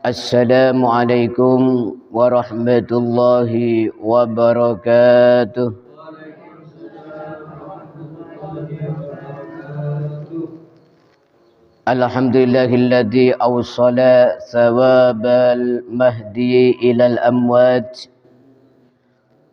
Assalamualaikum warahmatullahi wabarakatuh. Alhamdulillahilladzi awsala thawabal mahdi ilal amwat.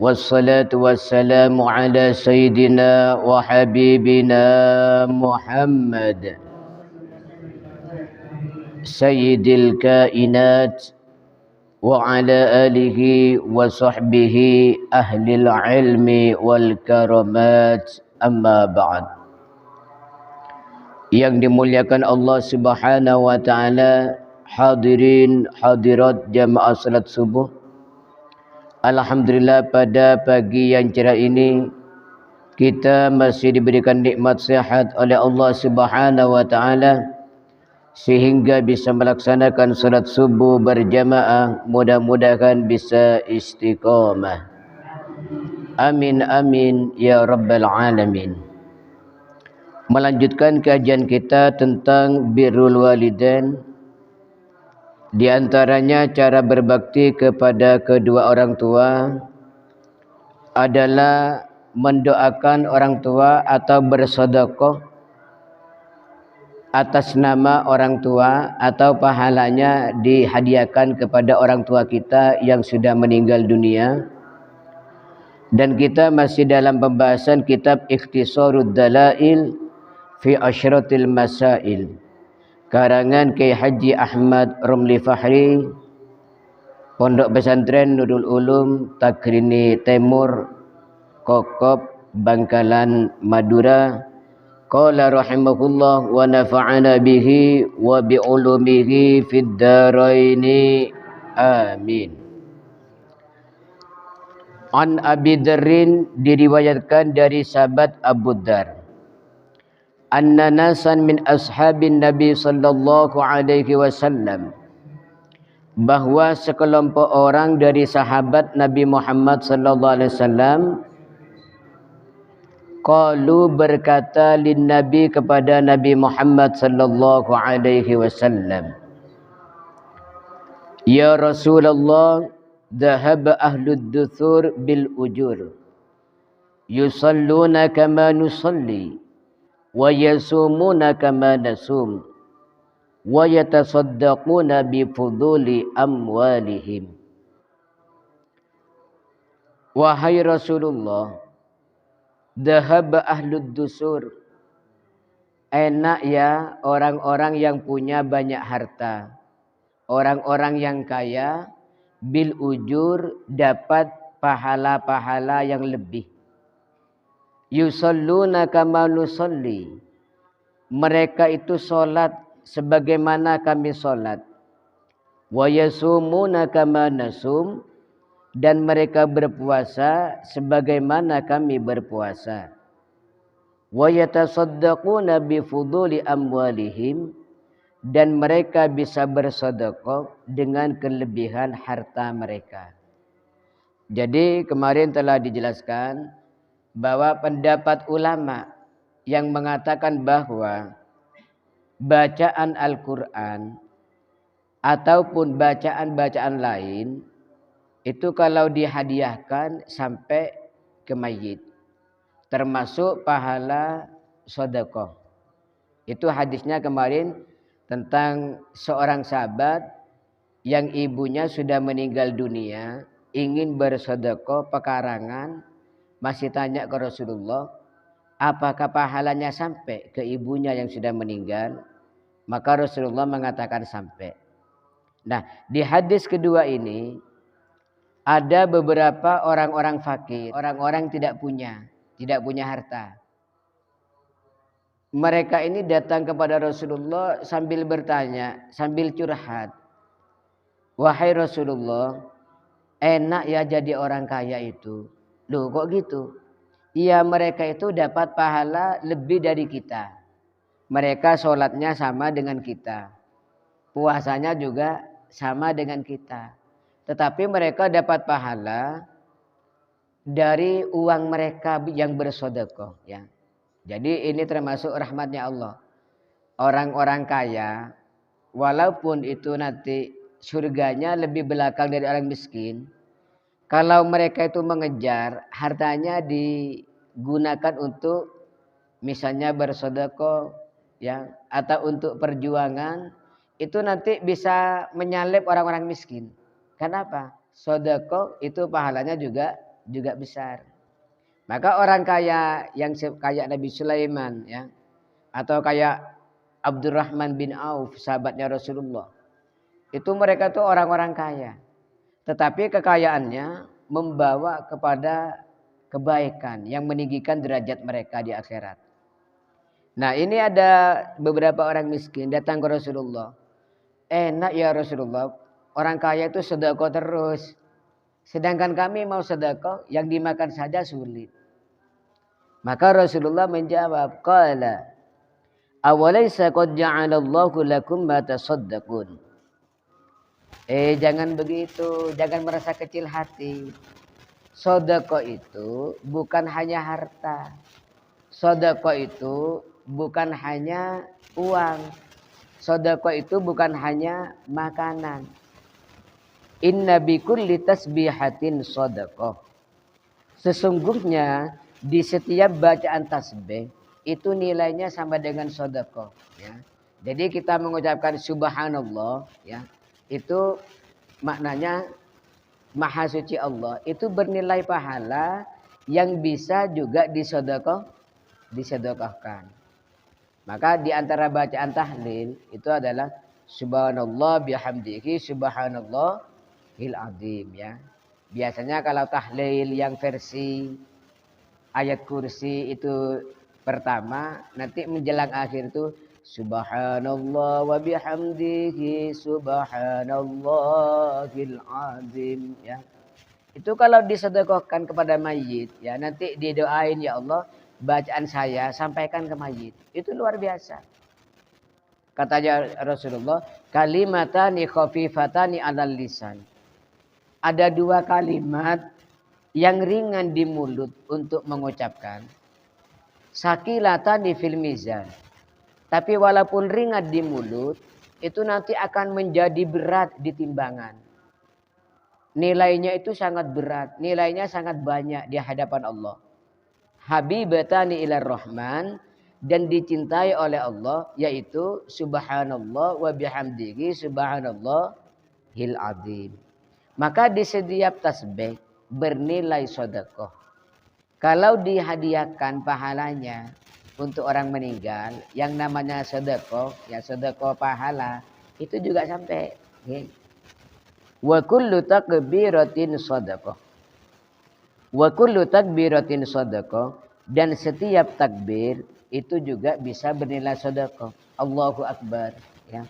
Wassalatu wassalamu ala sayyidina wa habibina Muhammad sayyidil kainat wa ala alihi wa sahbihi ahlil ilmi wal karamat, amma ba'd. Yang dimuliakan Allah Subhanahu wa taala, hadirin hadirat jamaah salat subuh. Alhamdulillah, pada pagi yang cerah ini kita masih diberikan nikmat sehat oleh Allah Subhanahu wa taala sehingga bisa melaksanakan salat subuh berjamaah. Mudah-mudahan bisa istiqamah. Amin amin ya rabbal alamin. Melanjutkan kajian kita tentang birrul walidain. Di antaranya cara berbakti kepada kedua orang tua adalah mendoakan orang tua atau bersedekah atas nama orang tua, atau pahalanya dihadiahkan kepada orang tua kita yang sudah meninggal dunia. Dan kita masih dalam pembahasan kitab Ikhtisarud Dalail fi Asyratil Masail, karangan Kiai Haji Ahmad Romli Fahri, Pondok Pesantren Nurul Ulum Takrini Timur, Kokop, Bangkalan, Madura. Qala rahimahullah wa nafa'ana bihi wa bi ulumihi fid dharaini amin. An Abi Dzarrin, diriwayatkan dari sahabat Abu Dzar, anna nasan min ashabin Nabi sallallahu alaihi wasallam, bahwa sekelompok orang dari sahabat Nabi Muhammad sallallahu alaihi wasallam, qalu, berkata, lin Nabi, kepada Nabi Muhammad sallallahu alaihi wasallam, ya Rasulullah, dhahaba ahlud duthur bil ujur, yusalluna kama nusalli wa yasumuna kama nasum wa yatasaddaquna bi fuduli amwalihim. Wahai Rasulullah, dhahaba ahlud dusur, enak ya orang-orang yang punya banyak harta, orang-orang yang kaya, bil ujur, dapat pahala-pahala yang lebih. Yusalluna kama nusalli, mereka itu solat sebagaimana kami solat. Wa yasumuna kama nasum, dan mereka berpuasa sebagaimana kami berpuasa. Wa yatasaddaquna bi fuduli amwalihim, dan mereka bisa bersedekah dengan kelebihan harta mereka. Jadi kemarin telah dijelaskan bahwa pendapat ulama yang mengatakan bahwa bacaan Al-Quran ataupun bacaan-bacaan lain itu kalau dihadiahkan sampai ke mayit, termasuk pahala sedekah. Itu hadisnya kemarin tentang seorang sahabat yang ibunya sudah meninggal dunia, ingin bersedekah pekarangan, masih tanya ke Rasulullah, apakah pahalanya sampai ke ibunya yang sudah meninggal? Maka Rasulullah mengatakan sampai. Nah, di hadis kedua ini ada beberapa orang-orang fakir, orang-orang tidak punya harta. Mereka ini datang kepada Rasulullah sambil bertanya, sambil curhat. Wahai Rasulullah, enak ya jadi orang kaya itu. Loh, kok gitu? Iya, mereka itu dapat pahala lebih dari kita. Mereka sholatnya sama dengan kita, puasanya juga sama dengan kita. Tetapi mereka dapat pahala dari uang mereka yang bersedekah, ya. Jadi ini termasuk rahmatnya Allah. Orang-orang kaya, walaupun itu nanti surganya lebih belakang dari orang miskin. Kalau mereka itu mengejar, hartanya digunakan untuk misalnya bersedekah ya atau untuk perjuangan, itu nanti bisa menyalip orang-orang miskin. Kenapa? Sedekah itu pahalanya juga besar. Maka orang kaya yang kayak Nabi Sulaiman ya atau kayak Abdurrahman bin Auf, sahabatnya Rasulullah. Itu mereka tuh orang-orang kaya. Tetapi kekayaannya membawa kepada kebaikan yang meninggikan derajat mereka di akhirat. Nah, ini ada beberapa orang miskin datang ke Rasulullah. Enak ya Rasulullah, orang kaya itu sedekah terus. Sedangkan kami mau sedekah yang dimakan saja sulit. Maka Rasulullah menjawab, qala awalaysa qad ja'alallahu lakum ma tasaddaqun. Jangan begitu, jangan merasa kecil hati. Sedekah itu bukan hanya harta. Sedekah itu bukan hanya uang. Sedekah itu bukan hanya makanan. Inna bikulli tasbihatin sedekah. Sesungguhnya di setiap bacaan tasbih itu nilainya sama dengan sedekah ya. Jadi kita mengucapkan subhanallah ya. Itu maknanya maha suci Allah. Itu bernilai pahala yang bisa juga disedekahkan. Maka di antara bacaan tahlil itu adalah subhanallah bihamdihi subhanallahil azim ya. Biasanya kalau tahlil yang versi ayat kursi itu pertama, nanti menjelang akhir itu subhanallah wa bihamdihi subhanallahil azim ya. Itu kalau disedekahkan kepada mayit ya, nanti didoain ya Allah, bacaan saya sampaikan ke mayit. Itu luar biasa. Katanya Rasulullah, kalimatani khafifatani 'alal lisan. Ada dua kalimat yang ringan di mulut untuk mengucapkan. Sakilatani fil mizan. Tapi walaupun ringan di mulut, itu nanti akan menjadi berat di timbangan. Nilainya itu sangat berat, nilainya sangat banyak di hadapan Allah. Habibatani ilar rahman, dan dicintai oleh Allah, yaitu subhanallah wa bihamdihi subhanallahil azim. Maka di setiap tasbih bernilai sedekah. Kalau dihadiahkan pahalanya untuk orang meninggal, yang namanya sedekah, ya sedekah pahala, itu juga sampai. Wa kullu takbiratin sedekah. Wa kullu takbiratin sedekah, dan setiap takbir itu juga bisa bernilai sedekah. Allahu Akbar. Ya.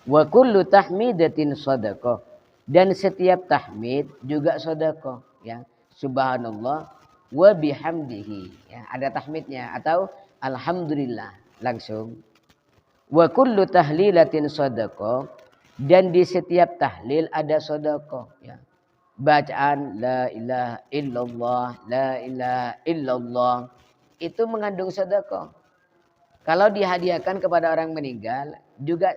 Wa kullu tahmidatin sedekah, dan setiap tahmid juga sedekah. Ya. Subhanallah wa bihamdihi. Ya, ada tahmidnya atau alhamdulillah langsung. Wa kullu tahlilatin sedekah, dan di setiap tahlil ada sedekah. Ya. Bacaan la ilaha illallah, la ilaha illallah itu mengandung sedekah. Kalau dihadiahkan kepada orang meninggal juga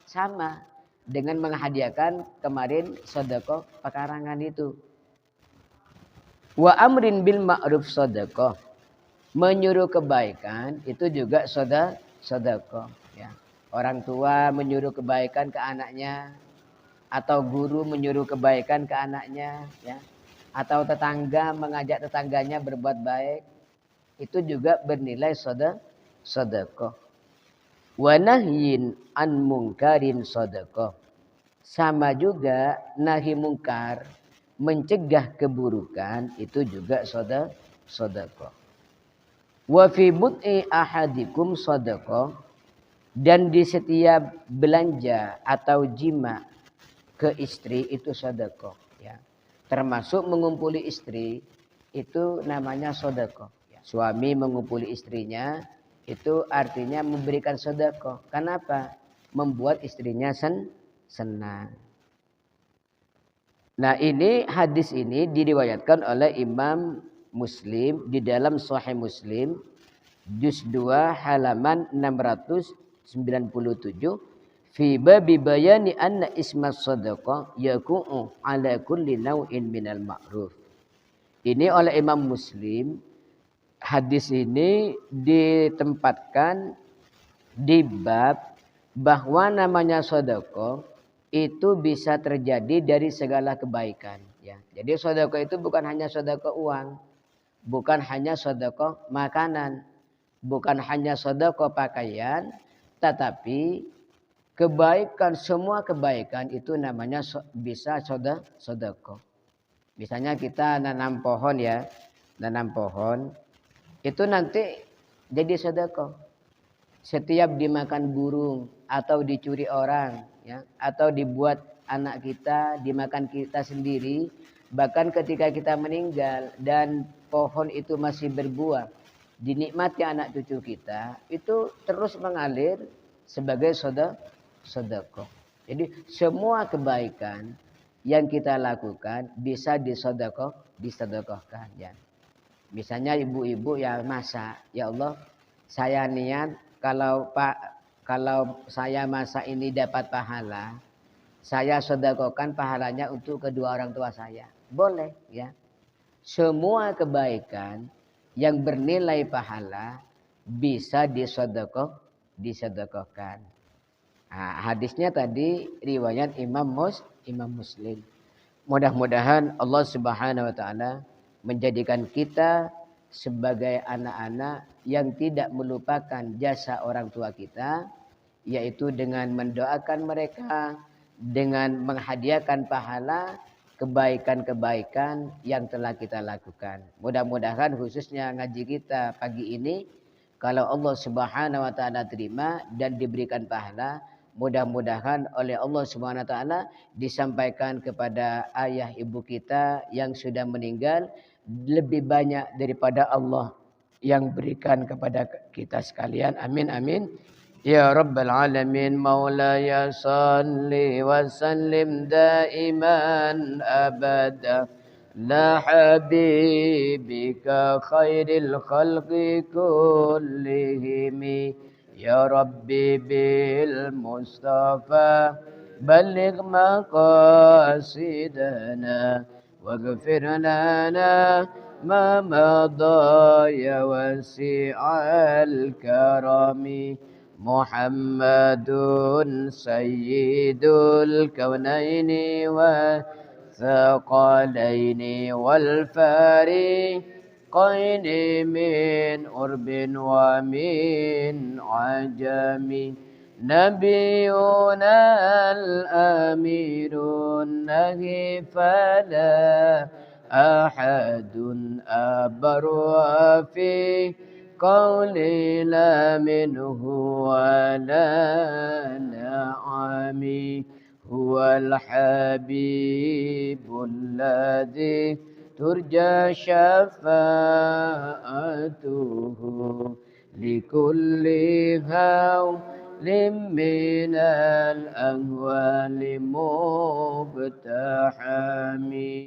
sama dengan menghadiahkan kemarin sedekah pekarangan itu. Wa amrin bil ma'ruf sedekah. Menyuruh kebaikan itu juga sedekah. Ya. Orang tua menyuruh kebaikan ke anaknya, atau guru menyuruh kebaikan ke anaknya, ya, atau tetangga mengajak tetangganya berbuat baik, itu juga bernilai sedekah. Wa nahyin an mungkarin sedekah. Sama juga nahi mungkar, mencegah keburukan, itu juga sedekah. Wa fi bud'i ahadikum sedekah, dan di setiap belanja atau jima ke istri itu sedekah. Ya. Termasuk mengumpuli istri itu namanya sedekah. Ya. Suami mengumpuli istrinya itu artinya memberikan sedekah. Kenapa? Membuat istrinya senang. Nah ini hadis ini diriwayatkan oleh Imam Muslim di dalam Sahih Muslim juz 2 halaman 697 fi babi bayani anna isma sadaqah yaku'u ala kulli naw'in minal ma'ruf. Ini oleh Imam Muslim, hadis ini ditempatkan di bab bahwa namanya sedekah itu bisa terjadi dari segala kebaikan. Ya. Jadi sedekah itu bukan hanya sedekah uang, bukan hanya sedekah makanan, bukan hanya sedekah pakaian, tetapi kebaikan, semua kebaikan itu namanya bisa sedekah. Misalnya kita nanam pohon ya, nanam pohon itu nanti jadi sedekah. Setiap dimakan burung atau dicuri orang, ya, atau dibuat anak kita, dimakan kita sendiri, bahkan ketika kita meninggal dan pohon itu masih berbuah, dinikmati anak cucu kita, itu terus mengalir sebagai sedekah. Jadi semua kebaikan yang kita lakukan bisa disedekahkan, ya. Misalnya ibu-ibu yang masak, ya Allah, saya niat kalau saya masak ini dapat pahala, saya sedekahkan pahalanya untuk kedua orang tua saya. Boleh, ya. Semua kebaikan yang bernilai pahala bisa disedekahkan. Nah, hadisnya tadi riwayat Imam Muslim. Mudah-mudahan Allah Subhanahu wa taala menjadikan kita sebagai anak-anak yang tidak melupakan jasa orang tua kita, yaitu dengan mendoakan mereka, dengan menghadiahkan pahala kebaikan-kebaikan yang telah kita lakukan. Mudah-mudahan khususnya ngaji kita pagi ini, kalau Allah Subhanahu wa taala terima dan diberikan pahala, mudah-mudahan oleh Allah Subhanahu wa taala disampaikan kepada ayah ibu kita yang sudah meninggal lebih banyak daripada Allah yang berikan kepada kita sekalian. Amin amin. Ya Rabbal Alamin, Maulaya salli wa sallim daiman abada la habibika khairil khalqi kullihim. Ya Rabbi bil Mustafa balligh maqasidana واغفر لنا ما مضى يا واسع الكرم محمد سيد الكونين والثقلين والفارقين من أرب ومن عجم نبينا الأمير النهي فلا أحد أبر في قولي لا منه ولا نعم هو الحبيب الذي ترجى شفاعته لكل هول من الأهوال مقتحم.